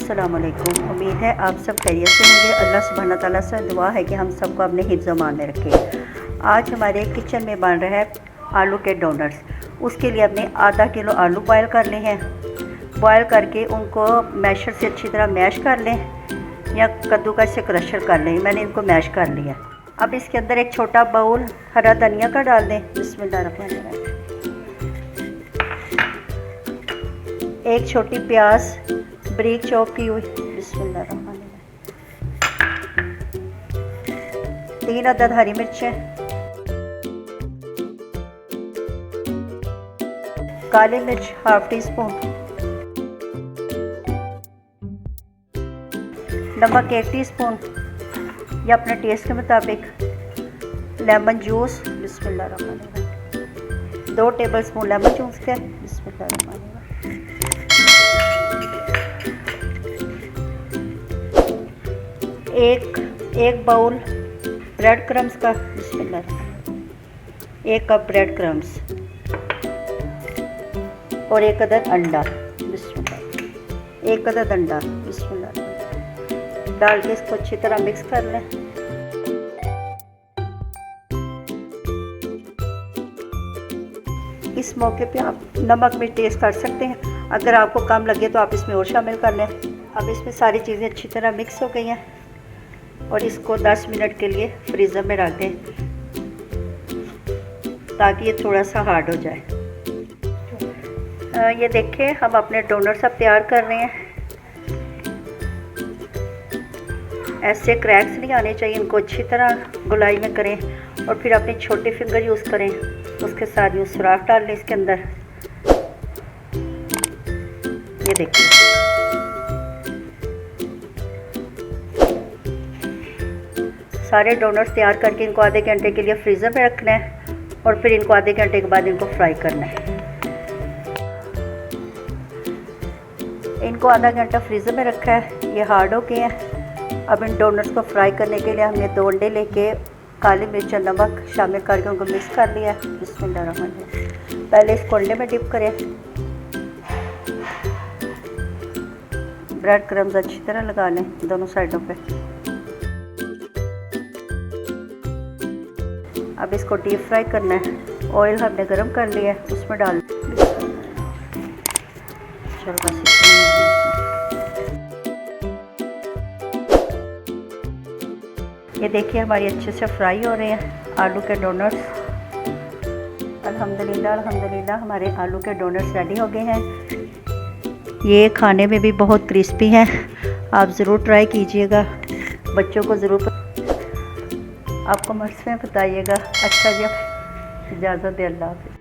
अस्सलामुअलैकुम। उम्मीद है आप सब खैरियत से होंगे। अल्लाह सुब्हाना तआला से दुआ है कि हम सबको अपने हिफ्ज़ मान में रखे। आज हमारे किचन में बन रहा है आलू के डोनट्स। उसके लिए हमने आधा किलो आलू बॉयल कर ले हैं। बॉयल करके उनको मैशर से अच्छी तरह मैश कर लें या कद्दूकस से क्रशर कर लें। मैंने इनको मैश कर लिया। अब इसके अंदर एक छोटा बाउल हरा धनिया का डाल दें। बिस्मिल्लाहिर्रहमानिर्रहीम। एक छोटी प्याज बारीक चॉप की हुई। बिस्मिल्लाहिर्रहमानिर्रहीम। 3 अदद हरी मिर्चें, काली मिर्च हाफ टी स्पून, नमक 1 टीस्पून या अपने टेस्ट के मुताबिक, लेमन जूस बिस्मिल्लाहिर्रहमानिर्रहीम 2 टेबलस्पून लेमन जूस के। बिस्मिल्लाहिर्रहमानिर्रहीम। एक बाउल ब्रेड क्रम्स का। बिस्मिल्लाह। 1 कप ब्रेड क्रम्स और 1 अदद अंडा। बिस्मिल्लाह। 1 अदद अंडा। बिस्मिल्लाह। डाल के इसको अच्छी तरह मिक्स कर लें। इस मौके पे आप नमक में टेस्ट कर सकते हैं। अगर आपको कम लगे तो आप इसमें और शामिल कर लें। अब इसमें सारी चीज़ें अच्छी तरह मिक्स हो गई हैं और इसको 10 मिनट के लिए फ्रीज़र में रख दें ताकि ये थोड़ा सा हार्ड हो जाए। ये देखें, हम अपने डोनट्स अब तैयार कर रहे हैं। ऐसे क्रैक्स नहीं आने चाहिए, इनको अच्छी तरह गोलाई में करें और फिर अपने छोटे फिंगर यूज़ करें। उसके साथ यूँ सुराख डाल लें इसके अंदर। ये देखिए, सारे डोनट्स तैयार करके इनको आधे घंटे के लिए फ्रीज़र में रखना है और फिर इनको आधे घंटे के बाद इनको फ्राई करना है। इनको आधा घंटा फ्रीज़र में रखा है, ये हार्ड हो गए हैं। अब इन डोनट्स को फ्राई करने के लिए हमने 2 अंडे लेके काली मिर्च और नमक शामिल करके उनको मिक्स कर लिया है। बिस्मिल्लाहिर्रहमानिर्रहीम। पहले इसको अंडे में डिप करें। ब्रेड क्रम्स अच्छी तरह लगा लें दोनों साइडों पे। अब इसको डीप फ्राई करना है। ऑयल हमने गरम कर लिया है, उसमें डाल। चलो बस ये देखिए, हमारी अच्छे से फ्राई हो रहे हैं आलू के डोनट्स। अल्हम्दुलिल्लाह अल्हम्दुलिल्लाह हमारे आलू के डोनट्स रेडी हो गए हैं। ये खाने में भी बहुत क्रिस्पी हैं। आप ज़रूर ट्राई कीजिएगा। बच्चों को ज़रूर आप कमेंट्स में बताइएगा। अच्छा जी, इजाज़त दे। अल्लाह हाफ़िज़।